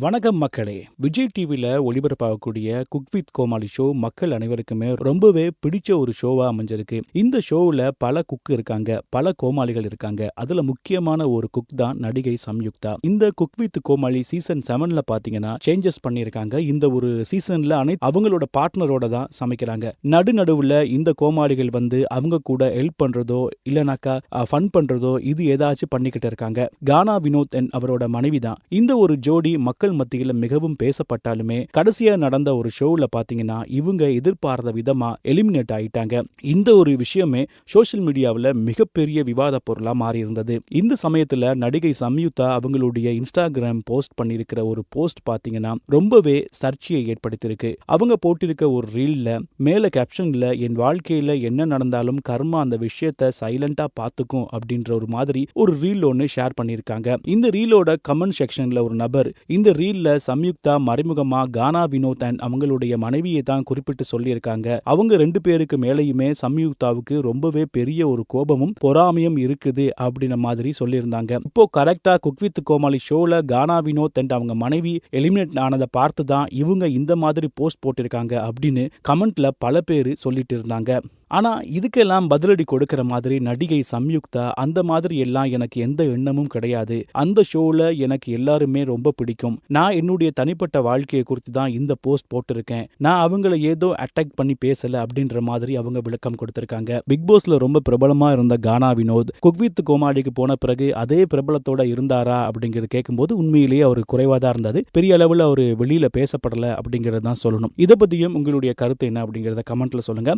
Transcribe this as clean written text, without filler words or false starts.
வணக்கம் மக்களே. விஜய் டிவில ஒளிபரப்பாகக்கூடிய குக் வித் கோமாளி ஷோ மக்கள் அனைவருக்குமே ரொம்பவே பிடிச்ச ஒரு ஷோவா அமைஞ்சிருக்கு. இந்த ஷோவில் பல குக் இருக்காங்க, பல கோமாளிகள் இருக்காங்க. அதுல முக்கியமான ஒரு குக் தான் நடிகை சம்யுக்தா. இந்த குக் வித் கோமாளி சீசன் 7ல பாத்தீங்கன்னா சேஞ்சஸ் பண்ணியிருக்காங்க. இந்த ஒரு சீசன்ல அவங்களோட பார்ட்னரோட தான் சமைக்கிறாங்க. நடுவுல இந்த கோமாளிகள் வந்து அவங்க கூட ஹெல்ப் பண்றதோ இல்லனாக்கா ஃபன் பண்றதோ இது ஏதாச்சும் பண்ணிக்கிட்டு இருக்காங்க. கானா வினோத் அவரோட மனைவி தான். இந்த ஒரு ஜோடி மக்கள் மத்தியில் மிகவும் பேசப்பட்டாலுமே கடைசியா நடந்த ஒரு ஷோவில் பாத்தீங்கன்னா இவங்க எதிர்பார்த்த விதமா எலிமினேட் ஆயிட்டாங்க. இந்த ஒரு விஷயமே சோசியல் மீடியாவில் மிகப்பெரிய விவாத பொருளா மாறி இருந்தது. இந்த சமயத்துல நடிகை சம்யுக்தா அவங்களுடைய இன்ஸ்டாகிராம் போஸ்ட் பண்ணிருக்கிற ஒரு போஸ்ட் பாத்தீங்கன்னா ரொம்பவே சர்ச்சையை ஏற்படுத்தியிருக்கு. அவங்க போட்டிருக்க ஒரு ரீல்ல மேல கேப்ஷன்ல என் வாழ்க்கையில என்ன நடந்தாலும் கர்மா அந்த விஷயத்தை சைலண்டா பாத்துக்கும் அப்படின்ற ஒரு மாதிரி ஒரு ரீல் ஒன்னு ஷேர் பண்ணிருக்காங்க. இந்த ரீலோட கமெண்ட் செக்ஷன்ல ஒரு நபர் இந்த ரீல்ல சம்யுக்தா மறைமுகமா கானா வினோத் அவங்களுடைய மனைவியை தான் குறிப்பிட்டு சொல்லியிருக்காங்க. அவங்க 2 பேருக்கு மேலேயுமே சம்யுக்தாவுக்கு ரொம்பவே பெரிய ஒரு கோபமும் பொறாமையும் இருக்குது அப்படின்ற மாதிரி சொல்லியிருந்தாங்க. இப்போ கரெக்டா குக் வித் கோமாளி ஷோல கானா வினோத் அவங்க மனைவி எலிமினேட் ஆனதை பார்த்து தான் இவங்க இந்த மாதிரி போஸ்ட் போட்டிருக்காங்க அப்படின்னு கமெண்ட்ல பல பேர் சொல்லிட்டு இருந்தாங்க. ஆனா இதுக்கெல்லாம் பதிலடி கொடுக்கிற மாதிரி நடிகை சம்யுக்தா அந்த மாதிரி எல்லாம் எனக்கு எந்த எண்ணமும் கிடையாது. அந்த ஷோல எனக்கு எல்லாருமே ரொம்ப பிடிக்கும். நான் என்னுடைய தனிப்பட்ட வாழ்க்கையை குறித்து தான் இந்த போஸ்ட் போட்டிருக்கேன். நான் அவங்கள ஏதோ அட்டாக் பண்ணி பேசல அப்படின்ற மாதிரி அவங்க விளக்கம் கொடுத்திருக்காங்க. பிக் பாஸ்ல ரொம்ப பிரபலமா இருந்த கானா வினோத் குக் வித் கோமாளிக்கு போன பிறகு அதே பிரபலத்தோட இருந்தாரா அப்படிங்கிறது கேட்கும்போது உண்மையிலேயே அவர் குறைவா தான் இருந்தது. பெரிய அளவில் அவர் வெளியில பேசப்படல அப்படிங்கிறது தான் சொல்லணும். இதை பத்தியும் உங்களுடைய கருத்து என்ன அப்படிங்கிறத கமெண்ட்ல சொல்லுங்க.